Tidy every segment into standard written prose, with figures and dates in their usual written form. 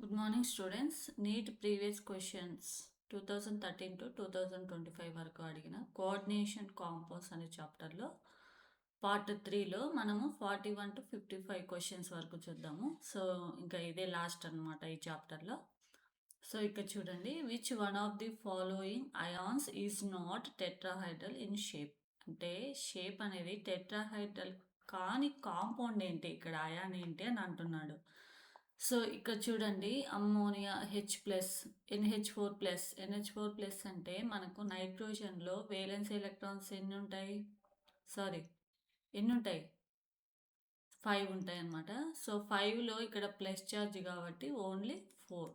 Good morning students. NEET previous questions 2013 to 2025 వరకు అడిగిన coordination compounds అనే చాప్టర్లో పార్ట్ 3లో మనము 41 to 55 క్వశ్చన్స్ వరకు చూద్దాము. సో ఇంకా ఇదే లాస్ట్ అనమాట ఈ చాప్టర్లో. సో ఇక్కడ చూడండి, which one of the following ions is not tetrahedral in shape. అంటే షేప్ అనేది టెట్రాహైడ్రల్ కాని కాంపౌండ్ ఏంటి, ఇక్కడ అయాన్ ఏంటి అని అంటున్నాడు. సో ఇక్కడ చూడండి, అమ్మోనియా H+, NH4+. అంటే మనకు నైట్రోజన్లో వేలెన్స్ ఎలక్ట్రాన్స్ ఎన్ని ఉంటాయి, ఎన్ని ఉంటాయి, 5 ఉంటాయి అన్నమాట. సో 5లో ఇక్కడ ప్లస్ ఛార్జ్ కాబట్టి ఓన్లీ 4.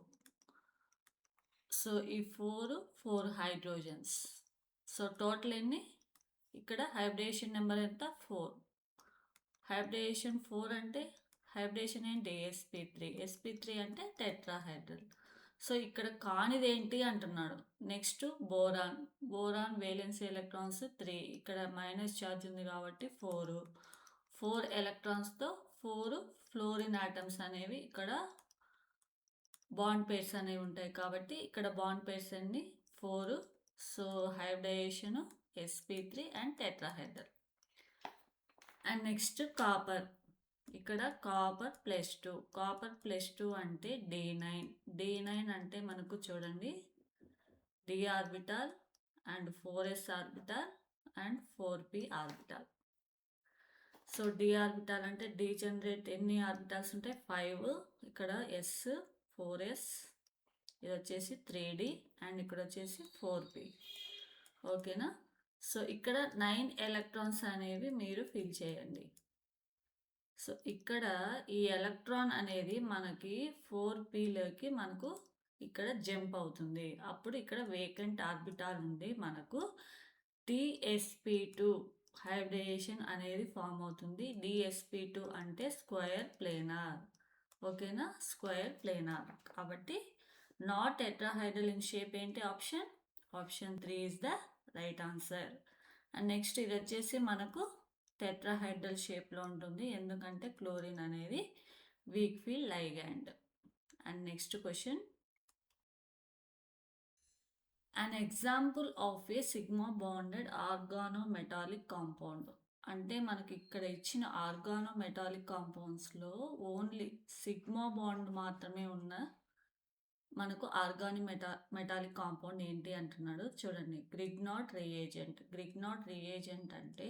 సో ఈ 4 హైడ్రోజన్స్. సో టోటల్ ఎన్ని, ఇక్కడ హైబ్రిడేషన్ నెంబర్ ఎంత, 4. హైబ్రిడేషన్ 4 అంటే హైబ్రిడేషన్ ఏంటి, sp3 అంటే టెట్రాహైడ్రల్. సో ఇక్కడ కానిది ఏంటి అంటున్నాడు. నెక్స్ట్ బోరాన్ వేలెన్స్ ఎలక్ట్రాన్స్ 3, ఇక్కడ మైనస్ ఛార్జ్ ఉంది కాబట్టి 4 ఎలక్ట్రాన్స్తో 4 ఫ్లోరిన్ ఆటమ్స్ అనేవి ఇక్కడ బాండ్ పేర్స్ అనేవి ఉంటాయి కాబట్టి ఇక్కడ బాండ్ పేర్స్ అన్ని 4. So hybridisation sp3 and tetrahedral. And next copper, ఇక్కడ కాపర్ +2 అంటే D9 అంటే మనకు చూడండి D orbital and 4s orbital and 4p orbital. So D orbital అంటే డీజనరేట్ ఎన్ని ఆర్బిటాల్స్ ఉంటాయి, 5. ఇక్కడ s 4s, ఇది వచ్చేసి 3d అండ్ ఇక్కడ వచ్చేసి 4p. ఓకేనా. సో ఇక్కడ 9 ఎలక్ట్రాన్స్ అనేవి మీరు ఫిల్ చేయండి. సో ఇక్కడ ఈ ఎలక్ట్రాన్ అనేది మనకి 4pలోకి మనకు ఇక్కడ జంప్ అవుతుంది. అప్పుడు ఇక్కడ వేకెంట్ ఆర్బిటాల్ నుండి మనకు dsp2 హైబ్రిడేషన్ అనేది ఫామ్ అవుతుంది. dsp2 అంటే స్క్వేర్ ప్లేనార్. ఓకేనా, స్క్వేర్ ప్లేనార్. కాబట్టి నాట్ టెట్రాహైడ్రల్ ఇన్ షేప్ ఏంటి, option 3 is the right answer. And next ఇది వచ్చేసి మనకు టెట్రాహైడ్రల్ షేప్లో ఉంటుంది, ఎందుకంటే క్లోరిన్ అనేది week field ligand. And next question, an example of A sigma bonded organometallic compound. అంటే మనకి ఇక్కడ ఇచ్చిన ఆర్గానోమెటాలిక్ కాంపౌండ్స్లో ఓన్లీ సిగ్మా బాండ్ మాత్రమే ఉన్న మనకు మెటాలిక్ కాంపౌండ్ ఏంటి అంటున్నాడు. చూడండి, గ్రిగ్నాట్ రియేజెంట్ అంటే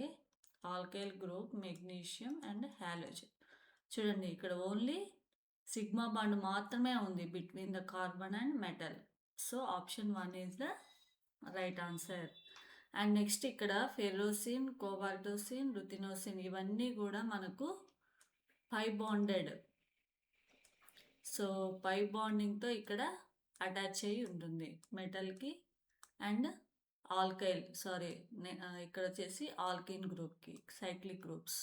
alkyl group, magnesium and halogen. చూడండి, ఇక్కడ ఓన్లీ సిగ్మా బాండ్ మాత్రమే ఉంది between the carbon and metal. So option 1 is the right answer. And next ఇక్కడ ఫెర్రోసిన్, కోబాల్టోసిన్, రుతినోసిన్ ఇవన్నీ కూడా మనకు పై బాండెడ్. సో పై బాండింగ్తో ఇక్కడ అటాచ్ అయ్యి ఉంటుంది మెటల్కి అండ్ ఆల్కైల్ ఇక్కడ వచ్చేసి ఆల్కిన్ గ్రూప్కి, సైక్లిక్ గ్రూప్స్.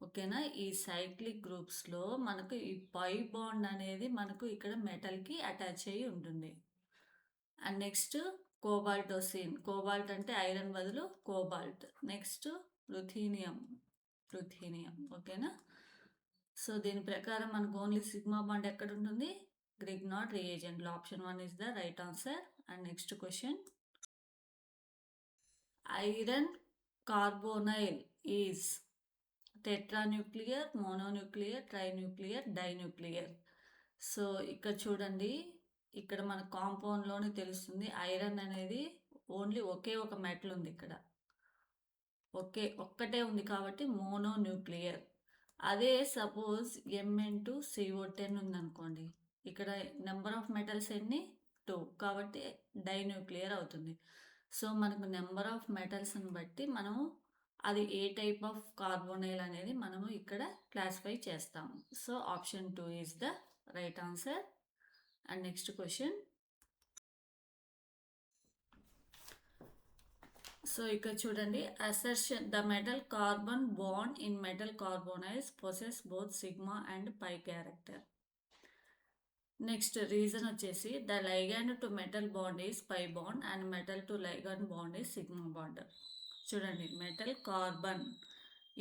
ఓకేనా, ఈ సైక్లిక్ గ్రూప్స్లో మనకు ఈ పై బాండ్ అనేది మనకు ఇక్కడ మెటల్కి అటాచ్ అయ్యి ఉంటుంది. అండ్ నెక్స్ట్ కోబాల్ట్ అంటే ఐరన్ బదులు కోబాల్ట్. నెక్స్ట్ రుథీనియం. ఓకేనా. సో దీని ప్రకారం మనకు ఓన్లీ సిగ్మా బాండ్ ఎక్కడ ఉంటుంది, గ్రిగ్నాట్ రియేజెంట్లో. Option 1 is the right answer. And next question, iron carbonyl is tetranuclear, mononuclear, trinuclear, dinuclear. So ఇక్కడ చూడండి, ఇక్కడ మన కాంపౌండ్లోనే తెలుస్తుంది ఐరన్ అనేది ఓన్లీ ఒకే ఒక మెటల్ ఉంది, ఇక్కడ ఒక్కటే ఉంది కాబట్టి మోనోన్యూక్లియర్. అదే సపోజ్ Mn2CO10 ఉందనుకోండి, ఇక్కడ నెంబర్ ఆఫ్ మెటల్స్ ఎన్ని, 2 కాబట్టి డైన్యూక్లియర్ అవుతుంది. సో మనకు నెంబర్ ఆఫ్ మెటల్స్ని బట్టి మనము అది ఏ టైప్ ఆఫ్ కార్బోనైల్ అనేది మనము ఇక్కడ క్లాసిఫై చేస్తాము. So option 2 is the right answer. And next question, so ఇక్కడ చూడండి, assertion the metal carbon bond in metal carbonyls possess both sigma and pi character. Next reason వచ్చేసి the ligand to metal bond is pi bond and metal to ligand bond is sigma bond. చూడండి, metal carbon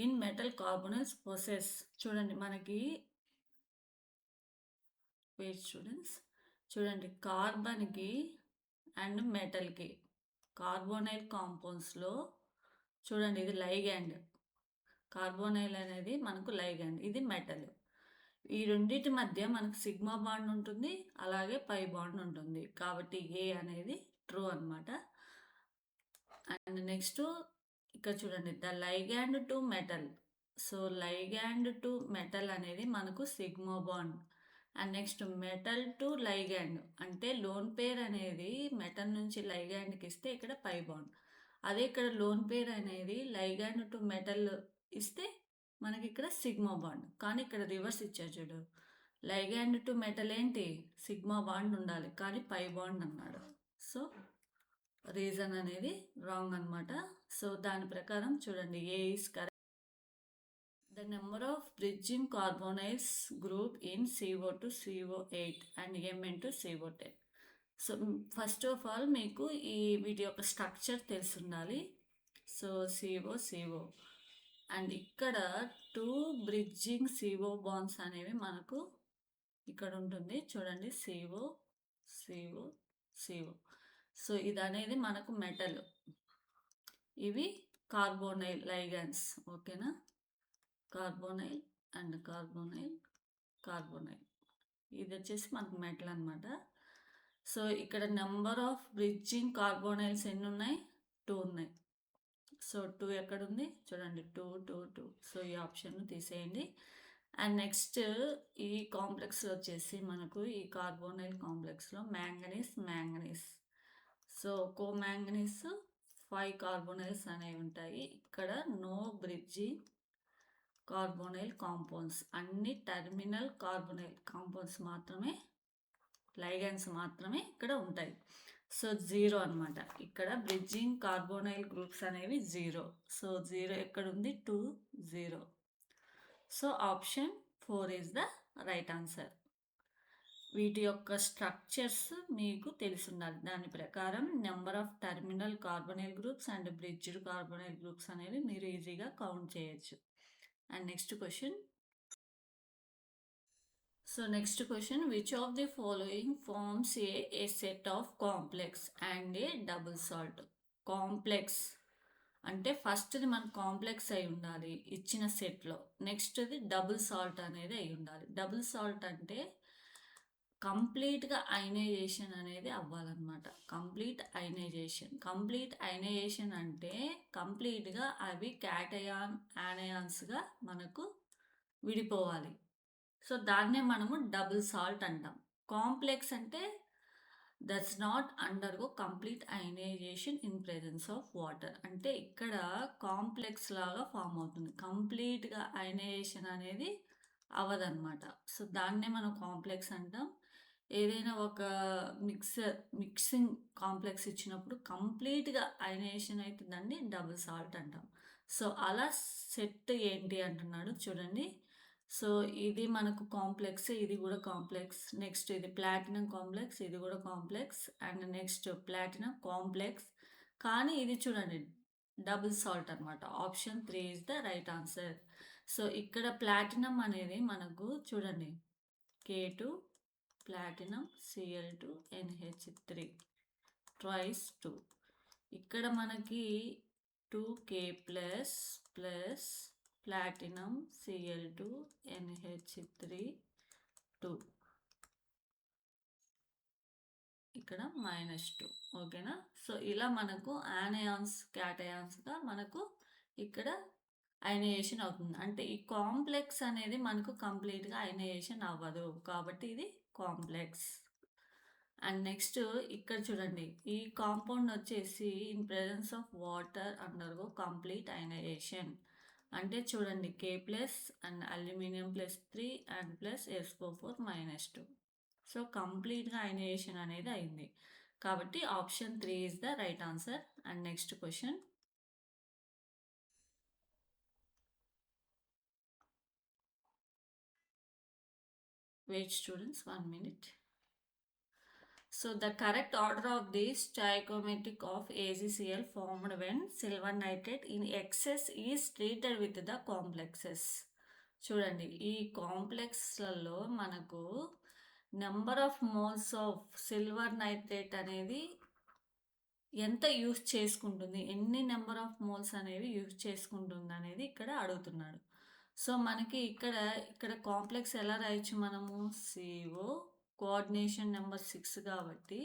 in metal carbonyls possess. చూడండి, మనకి wait students, చూడండి కార్బన్కి and మెటల్కి carbonyl కాంపౌండ్స్లో చూడండి ఇది ligand. Carbonyl అనేది మనకు ligand, ఇది మెటల్. ఈ రెండింటి మధ్య మనకు సిగ్మా బాండ్ ఉంటుంది, అలాగే పై బాండ్ ఉంటుంది. కాబట్టి ఏ అనేది ట్రూ అనమాట. అండ్ నెక్స్ట్ ఇక్కడ చూడండి the ligand to metal. So ligand to metal అనేది మనకు sigma bond. And next metal to ligand అంటే లోన్ పేర్ అనేది మెటల్ నుంచి లైగ్యాండ్కి ఇస్తే ఇక్కడ పై బాండ్. అదే ఇక్కడ లోన్ పేర్ అనేది లైగ్యాండ్ టు మెటల్ ఇస్తే మనకి ఇక్కడ సిగ్మా బాండ్. కానీ ఇక్కడ రివర్స్ ఇచ్చారు చూడు, లైగ్యాండ్ టు మెటల్ ఏంటి సిగ్మా బాండ్ ఉండాలి, కానీ పై బాండ్ అన్నాడు. సో రీజన్ అనేది రాంగ్ అనమాట. సో దాని ప్రకారం చూడండి A is correct. The number of bridging carbonyls group in CO2 CO8 and Mn2 CO10. So first of all మీకు ఈ వీటి యొక్క స్ట్రక్చర్ తెలిసి ఉండాలి. సో CO అండ్ ఇక్కడ 2 బ్రిడ్జింగ్ CO బాండ్స్ అనేవి మనకు ఇక్కడ ఉంటుంది చూడండి, CO. సో ఇది అనేది మనకు మెటల్, ఇవి కార్బోనైల్ లైగాన్స్. ఓకేనా, కార్బోనైల్ అండ్ కార్బోనైల్ ఇది వచ్చేసి మనకు మెటల్ అనమాట. సో ఇక్కడ నెంబర్ ఆఫ్ బ్రిడ్జింగ్ కార్బోనైల్స్ ఎన్ని ఉన్నాయి, 2 ఉన్నాయి. సో 2 ఎక్కడ ఉంది చూడండి, 2. సో ఈ ఆప్షన్ తీసేయండి. అండ్ నెక్స్ట్ ఈ కాంప్లెక్స్లో వచ్చేసి మనకు ఈ కార్బోనైల్ కాంప్లెక్స్లో మ్యాంగనీస్. సో కోమ్యాంగనీస్ 5 కార్బోనైల్స్ అనేవి ఉంటాయి. ఇక్కడ నో బ్రిడ్జింగ్ కార్బోనైల్ కాంపౌండ్స్, అన్ని టర్మినల్ కార్బోనైల్ కాంపౌండ్స్ మాత్రమే, లైగాన్స్ మాత్రమే ఇక్కడ ఉంటాయి. సో 0 అనమాట. ఇక్కడ బ్రిడ్జింగ్ కార్బోనైల్ గ్రూప్స్ అనేవి 0. సో 0 ఎక్కడ ఉంది, 2 0. So option 4 is the right answer. వీటి యొక్క స్ట్రక్చర్స్ మీకు తెలిసి ఉండాలి. దాని ప్రకారం number of terminal carbonyl groups and bridged carbonyl groups అనేవి మీరు ఈజీగా కౌంట్ చేయొచ్చు. And next question. So next question, which of the following forms a set of complex and a double salt. Complex అంటే ఫస్ట్ది మనకు కాంప్లెక్స్ అయి ఉండాలి ఇచ్చిన సెట్లో, నెక్స్ట్ది డబుల్ సాల్ట్ అనేది అయి ఉండాలి. డబుల్ సాల్ట్ అంటే కంప్లీట్గా అయనైజేషన్ అనేది అవ్వాలన్నమాట. కంప్లీట్ అయనైజేషన్ అంటే కంప్లీట్గా అవి యానయాన్స్గా మనకు విడిపోవాలి. సో దాన్నే మనము డబుల్ సాల్ట్ అంటాం. కాంప్లెక్స్ అంటే that's not undergo complete ionisation in presence of water. అంటే ఇక్కడ కాంప్లెక్స్ లాగా ఫామ్ అవుతుంది, కంప్లీట్గా అయనైజేషన్ అనేది అవ్వదన్నమాట. సో దాన్నే మనం కాంప్లెక్స్ అంటాం. ఏదైనా ఒక మిక్సింగ్ కాంప్లెక్స్ ఇచ్చినప్పుడు కంప్లీట్గా అయనైజేషన్ అయితే దాన్ని డబుల్ సాల్ట్ అంటాం. సో అలా సెట్ ఏంటి అంటున్నాడు చూడండి. సో ఇది మనకు కాంప్లెక్స్, ఇది కూడా కాంప్లెక్స్. నెక్స్ట్ ఇది ప్లాటినం కాంప్లెక్స్, ఇది కూడా complex. And next platinum complex, కానీ ఇది చూడండి డబుల్ సాల్ట్ అనమాట. Option 3 is the right answer. So ఇక్కడ ప్లాటినం అనేది మనకు చూడండి K2 platinum Cl2 NH3 twice 2. ఇక్కడ మనకి 2K plus platinum Cl2 NH3 2, ఇక్కడ -2. ఓకేనా. సో ఇలా మనకు యానయాన్స్ క్యాటయాన్స్గా మనకు ఇక్కడ అయనైజేషన్ అవుతుంది. అంటే ఈ కాంప్లెక్స్ అనేది మనకు కంప్లీట్గా అయనైజేషన్ అవ్వదు, కాబట్టి ఇది కాంప్లెక్స్. అండ్ నెక్స్ట్ ఇక్కడ చూడండి ఈ కాంపౌండ్ వచ్చేసి in presence of water undergo complete ionization. అంటే చూడండి K plus and aluminium +3 and plus SO4 -2. So కంప్లీట్గా అయనైజేషన్ అనేది అయింది, కాబట్టి option 3 is the right answer. And next question. Wait students 1 minute. So the correct order of this stoichiometric of AgCl formed when silver nitrate in excess is treated with the complexes. చూడండి ఈ కాంప్లెక్స్లలో మనకు number of moles of silver nitrate అనేది ఎంత use చేసుకుంటుంది, ఎన్ని number of moles అనేవి use చేసుకుంటుంది అనేది ఇక్కడ అడుగుతున్నాడు. సో మనకి ఇక్కడ కాంప్లెక్స్ ఎలా రాయొచ్చు మనము, CO కోఆర్డినేషన్ నెంబర్ 6 కాబట్టి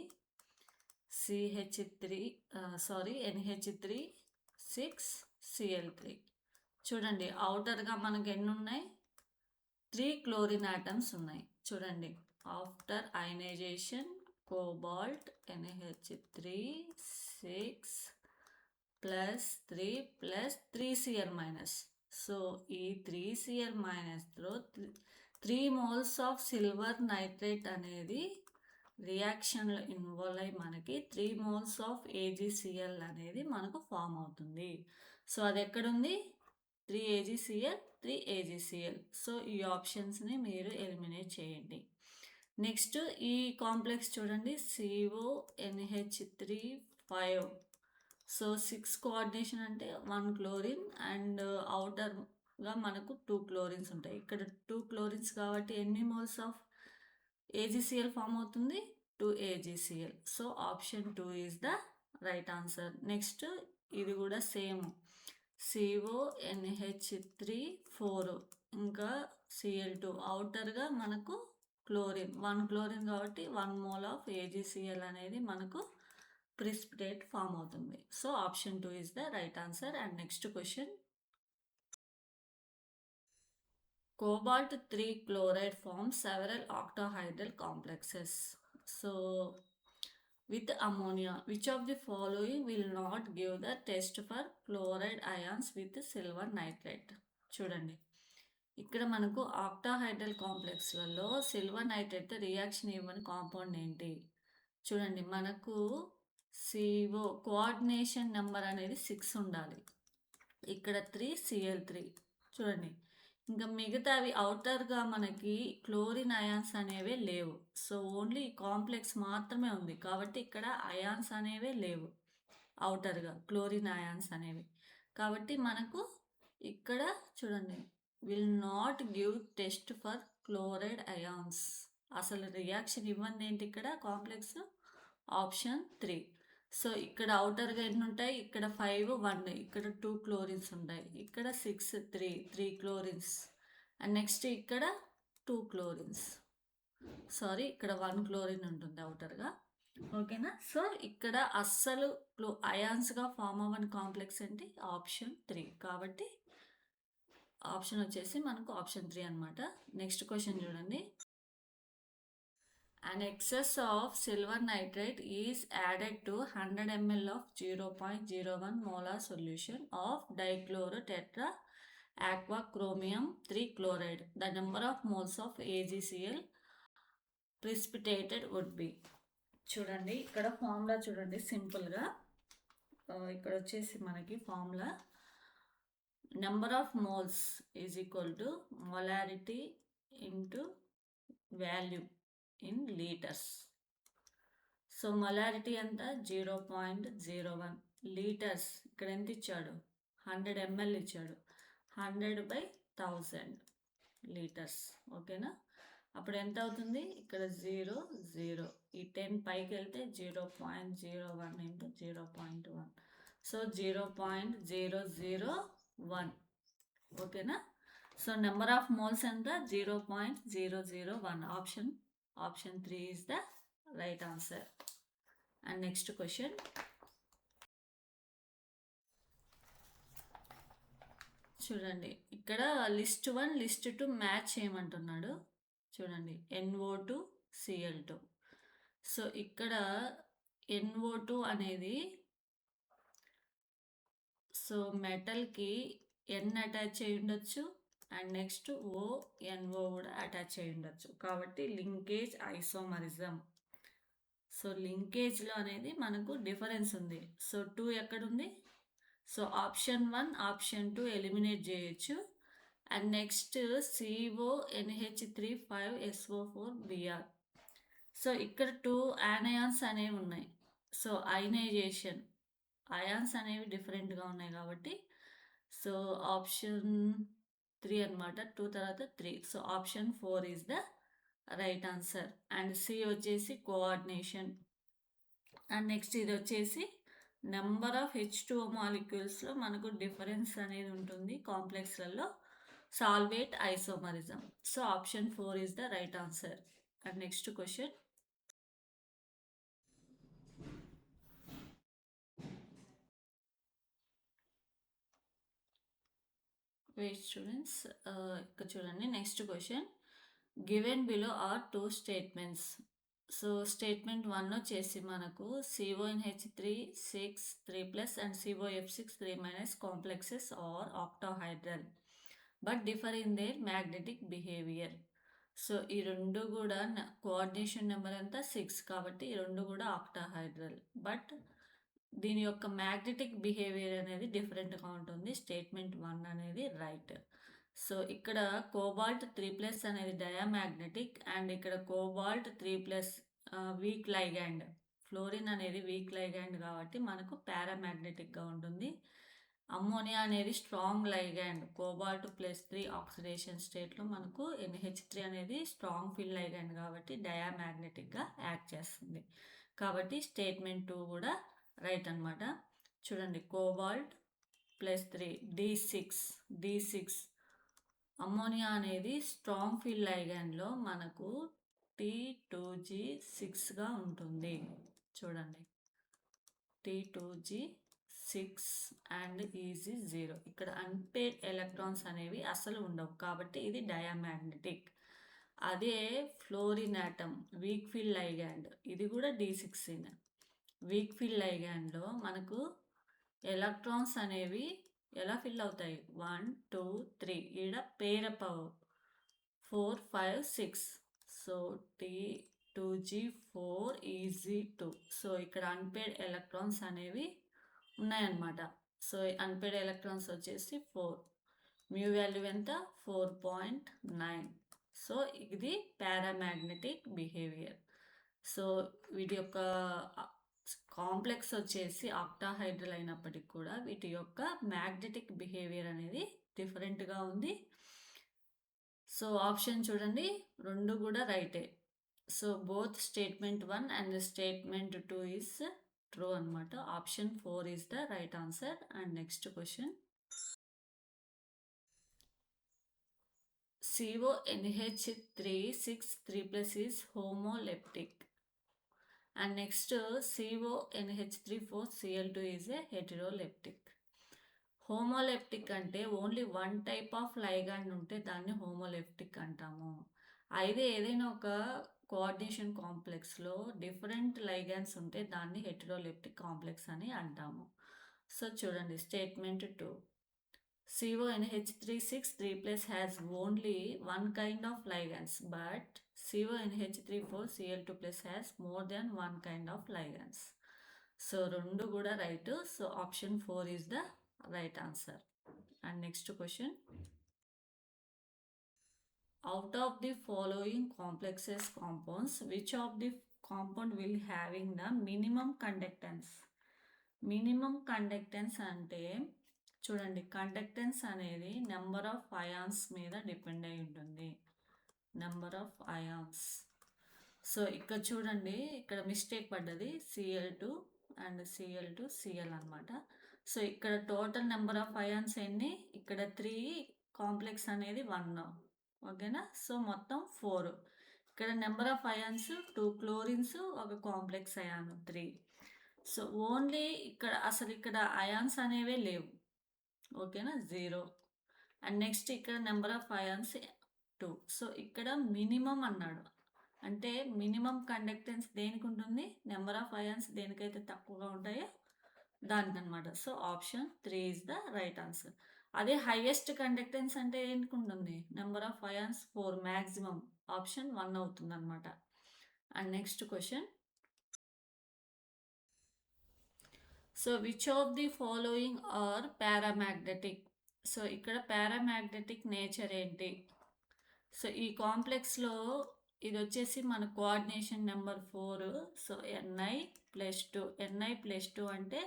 NH3 6 Cl3. చూడండి అవుటర్గా మనకి ఎన్ని ఉన్నాయి, 3 క్లోరిన్ ఆటమ్స్ ఉన్నాయి. చూడండి after ionisation cobalt NH3 6 plus 3 plus 3Cl minus. So ఈ 3Cl మైనస్లో 3 moles of silver nitrate అనేది రియాక్షన్లో ఇన్వాల్వ్ అయ్యి మనకి 3 మోల్స్ ఆఫ్ AgCl అనేది మనకు ఫామ్ అవుతుంది. సో అది ఎక్కడుంది, 3AgCl 3AgCl. సో ఈ ఆప్షన్స్ని మీరు ఎలిమినేట్ చేయండి. నెక్స్ట్ ఈ కాంప్లెక్స్ చూడండి, CONH3 5. సో 6 కోఆర్డినేషన్ అంటే 1 క్లోరిన్ అండ్ అవుటర్గా మనకు 2 క్లోరిన్స్ ఉంటాయి. ఇక్కడ 2 క్లోరిన్స్ కాబట్టి ఎన్ని మోల్స్ ఆఫ్ AgCl ఫామ్ అవుతుంది, 2 AgCl. So option 2 is the right answer. Next ఇది కూడా సేమ్, CONH3 4 ఇంకా Cl2 అవుటర్గా మనకు క్లోరిన్ 1 క్లోరిన్ కాబట్టి 1 మోల్ ఆఫ్ AgCl అనేది మనకు ప్రిసిపిటేట్ ఫామ్ అవుతుంది. So option 2 is the right answer. And next question, cobalt 3 chloride forms several octahedral complexes. So with ammonia, which of the following will not give the test for chloride ions with silver nitrate? చూడండి ఇక్కడ మనకు octahedral కాంప్లెక్స్లలో silver nitrate reaction ఇవ్వని compound ఏంటి, చూడండి మనకు CO coordination number అనేది 6 ఉండాలి, ఇక్కడ 3 Cl3. చూడండి ఇంకా మిగతావి అవుటర్గా మనకి క్లోరిన్ అయాన్స్ అనేవే లేవు. సో ఓన్లీ కాంప్లెక్స్ మాత్రమే ఉంది కాబట్టి ఇక్కడ అయాన్స్ అనేవే లేవు, అవుటర్గా క్లోరిన్ అయాన్స్ అనేవి. కాబట్టి మనకు ఇక్కడ చూడండి will not give test for chloride ions. అసలు రియాక్షన్ ఇవ్వండి ఏంటి ఇక్కడ కాంప్లెక్స్, ఆప్షన్ 3. సో ఇక్కడ అవుటర్గా ఎన్ని ఉంటాయి, ఇక్కడ 5 1, ఇక్కడ 2 క్లోరిన్స్ ఉంటాయి, ఇక్కడ 6 3 క్లోరిన్స్ అండ్ నెక్స్ట్ ఇక్కడ 2 క్లోరిన్స్, సారీ ఇక్కడ 1 క్లోరిన్ ఉంటుంది అవుటర్గా, ఓకేనా. సో ఇక్కడ అస్సలు అయాన్స్గా ఫామ్ అవ్వని కాంప్లెక్స్ ఏంటి, ఆప్షన్ 3. కాబట్టి ఆప్షన్ వచ్చేసి మనకు ఆప్షన్ 3 అనమాట. నెక్స్ట్ క్వశ్చన్ చూడండి, an excess of silver nitrate is added to 100 ml of 0.01 molar solution of dichlorotetra aqua chromium 3 chloride. The number of moles of AgCl precipitated would be. చూడండి ఇక్కడ formula చూడండి సింపుల్గా, ఇక్కడ వచ్చేసి మనకి formula number of moles is equal to molarity into volume in litres. So molarity ఎంత 0.01, litres ఇక్కడ ఎంత ఇచ్చాడు 100 ml ఇచ్చాడు, 100/1000 లీటర్స్, ఓకేనా. అప్పుడు ఎంత అవుతుంది, ఇక్కడ 0 0, ఈ 10 పైకి వెళ్తే 0.01 ఇంటూ 0.1, సో 0.001, ఓకేనా. సో నెంబర్ ఆఫ్ మోల్స్ ఎంత 0.001. Option 3 is the right answer. And next question, చూడండి ఇక్కడ లిస్ట్ 1 లిస్ట్ 2 మ్యాచ్ చేయమంటున్నాడు. చూడండి NO2 Cl2. సో ఇక్కడ NO2 అనేది సో మెటల్కి N అటాచ్ అయి ఉండొచ్చు అండ్ నెక్స్ట్ NO కూడా అటాచ్ అయి ఉండొచ్చు, కాబట్టి లింకేజ్ ఐసోమరిజం. సో లింకేజ్లో అనేది మనకు డిఫరెన్స్ ఉంది. సో 2 ఎక్కడుంది, సో ఆప్షన్ 1 ఆప్షన్ 2 ఎలిమినేట్ చేయొచ్చు. And next CONH3 5SO4 Br. So ఇక్కడ 2 యానయాన్స్ అనేవి ఉన్నాయి. సో అయనైజేషన్ అయాన్స్ అనేవి డిఫరెంట్గా ఉన్నాయి కాబట్టి సో ఆప్షన్ 3 అనమాట, 2 తర్వాత 3. So option 4 is the right answer. And C వచ్చేసి కోఆర్డినేషన్. అండ్ నెక్స్ట్ ఇది వచ్చేసి నెంబర్ ఆఫ్ H2O మాలిక్యూల్స్లో మనకు డిఫరెన్స్ అనేది ఉంటుంది కాంప్లెక్స్లలో. Solvate isomerism. So option 4 is the right answer. And next question. Wait students, ఇక్కడ చూడండి next question. Given below are 2 statements. So statement 1 వచ్చేసి మనకు CONH3 6 3+ and COF6 3- complexes are octahedral but differ in their magnetic behaviour. So ఈ రెండు కూడా coordination number అంతా 6 కాబట్టి ఈ రెండు కూడా ఆక్టాహైడ్రల్, బట్ దీని యొక్క మ్యాగ్నెటిక్ బిహేవియర్ అనేది డిఫరెంట్గా ఉంటుంది. స్టేట్మెంట్ 1 అనేది రైట్. సో ఇక్కడ కోబాల్ట్ 3+ అనేది డయామాగ్నెటిక్ అండ్ ఇక్కడ కోబాల్ట్ 3+ వీక్ లైగాండ్, ఫ్లోరిన్ అనేది వీక్ లైగాండ్ కాబట్టి మనకు పారామాగ్నెటిక్గా ఉంటుంది. అమ్మోనియా అనేది స్ట్రాంగ్ లైగాండ్, కోబాల్ట్ +3 ఆక్సిడేషన్ స్టేట్లో మనకు NH3 అనేది స్ట్రాంగ్ ఫీల్డ్ లైగాండ్ కాబట్టి డయామాగ్నెటిక్గా యాక్ట్ చేస్తుంది. కాబట్టి స్టేట్మెంట్ 2 కూడా రైట్ అనమాట. చూడండి కోబాల్ట్ +3 D6 అమ్మోనియా అనేది స్ట్రాంగ్ ఫీల్డ్ లైగాండ్లో మనకు T2G6గా ఉంటుంది. చూడండి T2G6 అండ్ EG0. ఇక్కడ అన్పేర్డ్ ఎలక్ట్రాన్స్ అనేవి అసలు ఉండవు కాబట్టి ఇది డయామాగ్నెటిక్. అదే fluorine atom week field ligand, ఇది కూడా D6. వీక్ ఫీల్డ్ లైగాండ్లో మనకు ఎలక్ట్రాన్స్ అనేవి ఎలా ఫిల్ అవుతాయి? 1 2 3. ఈడ pair up 4 5 6. So T2G4 EG2. So ఇక్కడ అన్పేర్డ్ ఎలక్ట్రాన్స్ అనేవి ఉన్నాయన్నమాట. సో అన్పేర్డ్ ఎలక్ట్రాన్స్ వచ్చేసి 4. మ్యూ వాల్యూ ఎంత? 4.9. సో ఇది పారామాగ్నెటిక్ బిహేవియర్. సో వీటి యొక్క కాంప్లెక్స్ వచ్చేసి ఆక్టాహైడ్రల్ అయినప్పటికీ కూడా వీటి యొక్క మ్యాగ్నెటిక్ బిహేవియర్ అనేది డిఫరెంట్గా ఉంది. సో ఆప్షన్ చూడండి రెండు కూడా రైటే. So both statement 1 and statement 2 is true అనమాట. Option 4 is the right answer. And next question. CONH3 6 3+ is homoleptic. And next CONH3 4 Cl2 is a heteroleptic. Homoleptic అంటే only one type of ligand ఉంటే దాన్ని homoleptic అంటాము. అయితే ఏదైనా ఒక coordination కాంప్లెక్స్లో different ligands ఉంటే దాన్ని హెటరోలెప్టిక్ కాంప్లెక్స్ అని అంటాము. సో చూడండి statement 2. CONH3 6 3+ has only one kind of ligands, but CONH3 4 Cl2+ has more than one kind of ligands. So రెండు కూడా right. So option 4 is the right answer. And next question. Out of the following complexes compounds, which of the compound will having the minimum conductance? Minimum conductance అంటే చూడండి conductance అనేది number of ions మీద depend అయి ఉంటుంది. Number of ions. So ఇక్కడ చూడండి ఇక్కడ mistake పడ్డది, Cl2 అండ్ Cl2 Cl అనమాట. సో ఇక్కడ టోటల్ నెంబర్ ఆఫ్ అయాన్స్ ఎన్ని? ఇక్కడ 3, కాంప్లెక్స్ అనేది 1. ఓకేనా? సో మొత్తం 4. ఇక్కడ నెంబర్ ఆఫ్ అయాన్స్ 2 క్లోరిన్స్, ఒక కాంప్లెక్స్ అయాన్ 3. సో ఓన్లీ ఇక్కడ అసలు ఇక్కడ అయాన్స్ అనేవే లేవు. ఓకేనా? 0. అండ్ నెక్స్ట్ ఇక్కడ నెంబర్ ఆఫ్ అయాన్స్ 2. సో ఇక్కడ మినిమం అన్నాడు అంటే మినిమం కండక్టెన్స్ దేనికి ఉంటుంది? నెంబర్ ఆఫ్ అయాన్స్ దేనికైతే తక్కువగా ఉంటాయో దానికనమాట. So option 3 is the right answer. అదే హైయెస్ట్ కండక్టెన్స్ అంటే ఏంటి ఉంటుంది? Number of ions 4 maximum. Option 1 అవుతుంది అనమాట. And next question. So which of the following are paramagnetic? So ఇక్కడ పారామాగ్నెటిక్ నేచర్ ఏంటి? సో ఈ కాంప్లెక్స్లో ఇది వచ్చేసి మన coordination number 4. So Ni+2. Ni+2 అంటే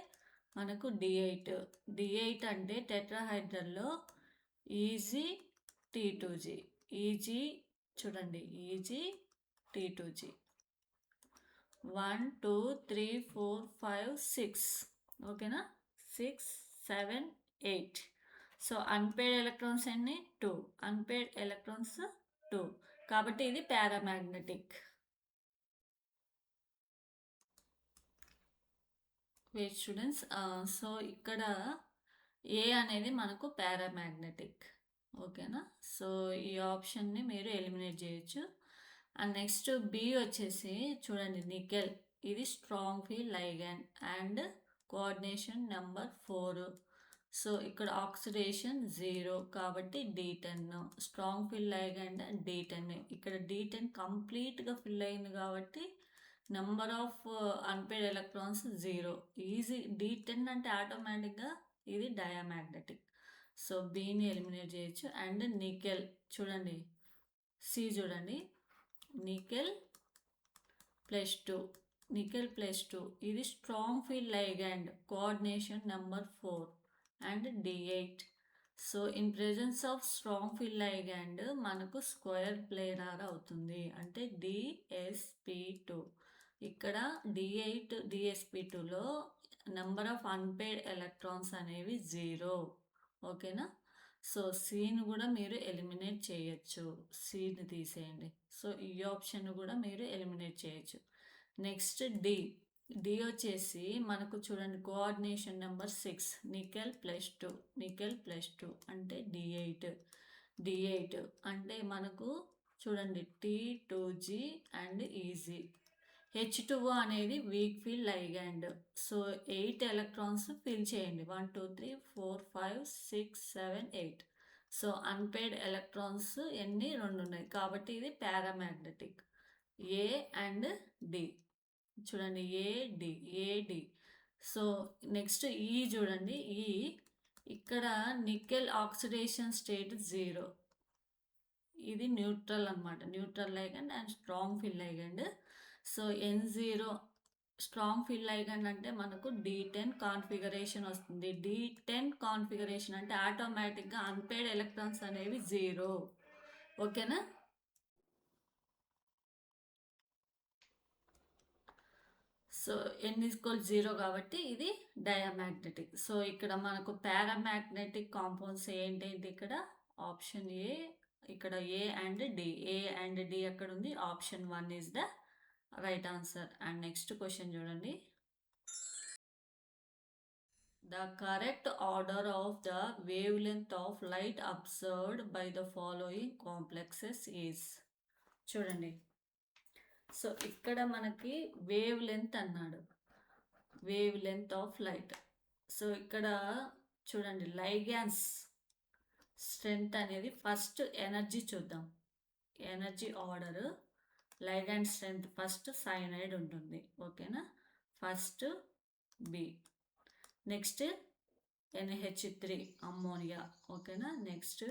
మనకు D8 అంటే టెట్రాహైడ్రల్లో EgT2G. EG చూడండి EgT2G. T2G. 1 2 3 4 5 6. ఓకేనా? 6 7 8. సో అన్పేర్డ్ ఎలక్ట్రాన్స్ ఎన్ని? 2. Unpaired electrons 2. కాబట్టి ఇది పారామాగ్నెటిక్. వెయిట్ స్టూడెంట్స్, సో ఇక్కడ ఏ అనేది మనకు పారామాగ్నెటిక్. ఓకేనా? సో ఈ ఆప్షన్ని మీరు ఎలిమినేట్ చేయొచ్చు. అండ్ నెక్స్ట్ బి వచ్చేసి చూడండి, నికెల్. ఇది strong field ligand and coordination number 4. So ఇక్కడ ఆక్సిడేషన్ 0 కాబట్టి D10. Strong field ligand D10. ఇక్కడ D10 కంప్లీట్గా ఫిల్ అయింది కాబట్టి number of unpaired electrons 0. Easy. D10 అంటే ఆటోమేటిక్గా ఇది డయామాగ్నెటిక్. సో బీని ఎలిమినేట్ చేయొచ్చు. అండ్ నికెల్ చూడండి, సి చూడండి, నికెల్ +2. నికెల్ +2 ఇది strong field ligand, coordination number 4 and D8. So in presence of strong field ligand మనకు స్క్వేర్ ప్లేనార్ అవుతుంది, అంటే DsP2. ఇక్కడ D8 DsP2లో నెంబర్ ఆఫ్ అన్పేర్డ్ ఎలక్ట్రాన్స్ అనేవి 0. ఓకేనా? సో సిని కూడా మీరు ఎలిమినేట్ చేయొచ్చు. సిని తీసేయండి. సో ఈ ఆప్షన్ కూడా మీరు ఎలిమినేట్ చేయొచ్చు. నెక్స్ట్ డి వచ్చేసి మనకు చూడండి, కోఆర్డినేషన్ నెంబర్ 6. నికెల్ +2. నికెల్ +2 అంటే D8 అంటే మనకు చూడండి T2G అండ్ ఈజీ. H2O అనేది week field ligand. So 8 electrons fill చేయండి. 1 2 3 4 5 6 7 8. సో అన్పేర్డ్ ఎలక్ట్రాన్స్ ఎన్ని? 2 ఉన్నాయి కాబట్టి ఇది పారామాగ్నెటిక్. ఏ అండ్ డి చూడండి, ఏడి. సో నెక్స్ట్ ఈ చూడండి, ఈ ఇక్కడ నికెల్ ఆక్సిడేషన్ స్టేట్ 0. ఇది న్యూట్రల్ అనమాట, neutral ligand and strong field ligand. So N0 strong field ligand అంటే మనకు D10 కాన్ఫిగరేషన్ వస్తుంది. D10 కాన్ఫిగరేషన్ అంటే ఆటోమేటిక్గా అన్పేర్డ్ ఎలక్ట్రాన్స్ అనేవి 0. ఓకేనా? సో N=0 కాబట్టి ఇది డయామాగ్నెటిక్. సో ఇక్కడ మనకు పారామాగ్నెటిక్ కాంపౌండ్స్ ఏంటంటే ఇక్కడ ఆప్షన్ ఏ, ఇక్కడ ఏ అండ్ డి ఎక్కడ ఉంది? Option 1 is the right answer. And next question చూడండి, the correct order of the wavelength of light observed by the following complexes is. చూడండి, so ఇక్కడ మనకి వేవ్ లెంత్ అన్నాడు, wavelength of light. So ఇక్కడ చూడండి, ligands strength అనేది first energy చూద్దాం. Energy order ligand strength first cyanide ఉంటుంది. ఓకేనా? First B, next NH3 ammonia. ఓకేనా? నెక్స్ట్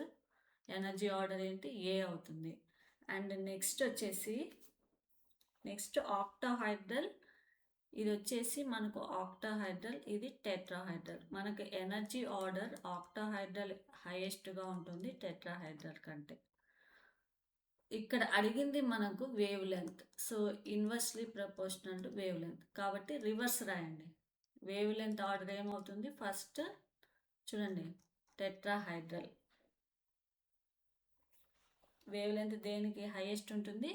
ఎనర్జీ ఆర్డర్ ఏంటి? ఏ అవుతుంది. అండ్ నెక్స్ట్ వచ్చేసి నెక్స్ట్ ఆక్టాహైడ్రల్. ఇది వచ్చేసి మనకు ఆక్టాహైడ్రల్, ఇది టెట్రాహైడ్రల్. మనకు ఎనర్జీ ఆర్డర్ ఆక్టాహైడ్రల్ హైయెస్ట్గా ఉంటుంది టెట్రాహైడ్రల్ కంటే. ఇక్కడ అడిగింది మనకు wavelength. So inversely proportional to wavelength కాబట్టి రివర్స్ రాయండి. వేవ్ లెంత్ ఆర్డర్ ఏమవుతుంది? ఫస్ట్ చూడండి, టెట్రాహైడ్రల్. వేవ్ లెంత్ దేనికి హైయెస్ట్ ఉంటుంది?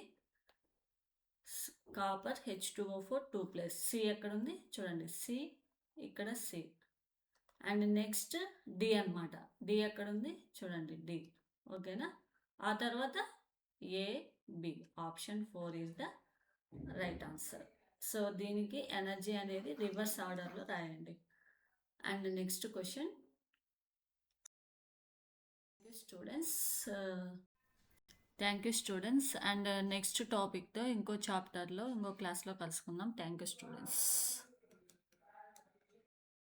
Copper H2O4 2+. సి ఎక్కడ ఉంది? చూడండి, సి ఇక్కడ సి. అండ్ నెక్స్ట్ డి అనమాట. డి ఎక్కడ ఉంది? చూడండి, డి. ఓకేనా? ఆ తర్వాత ఏబి. ఆప్షన్ 4 is the right answer. So దీనికి ఎనర్జీ అనేది రివర్స్ ఆర్డర్లో రాయండి. And next question students. Thank you students. And next టాపిక్తో ఇంకో చాప్టర్లో ఇంకో క్లాస్లో కలుసుకుందాం. Thank you students.